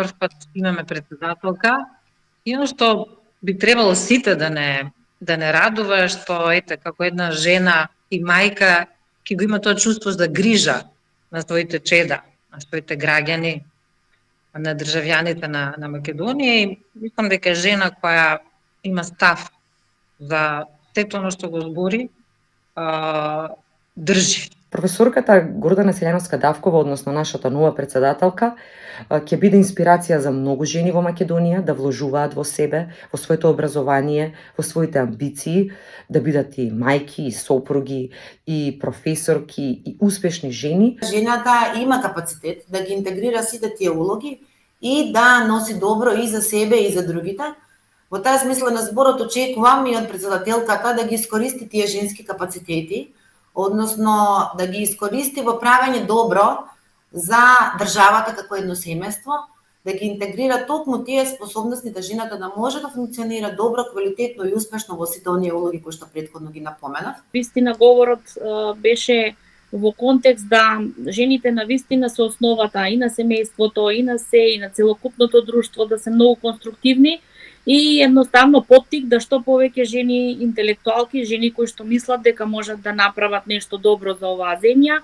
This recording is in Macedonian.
прв пат имаме председателка и оно што би требало сите да не радува што ете како една жена и мајка ќе го има тоа чувство за грижа на своите чеда, на своите граѓани, на државјаните на Македонија и мислам дека е жена која има став за сето оно што го збори, држи. Професорката Гордана Селјановска-Давкова, односно нашата нова председателка, ќе биде инспирација за многу жени во Македонија да вложуваат во себе, во своето образование, во своите амбиции, да бидат и мајки, и сопруги, и професорки, и успешни жени. Жената има капацитет да ги интегрира сите тие улоги и да носи добро и за себе и за другите. Во таа смисла на зборот очекувам и од председателката да ги искористи тие женски капацитети, односно да ги искористи во правење добро за државата како едно семејство, да ги интегрира токму тие способности да жената да може да функционира добро, квалитетно и успешно во сите оние улоги кои што претходно ги напоменав. Вистина говорот беше во контекст да жените на вистина се основата и на семејството, и на и на целокупното друштво, да се многу конструктивни и едноставно поттик да што повеќе жени интелектуалки, жени кои што мислат дека можат да направат нешто добро за оваа земја.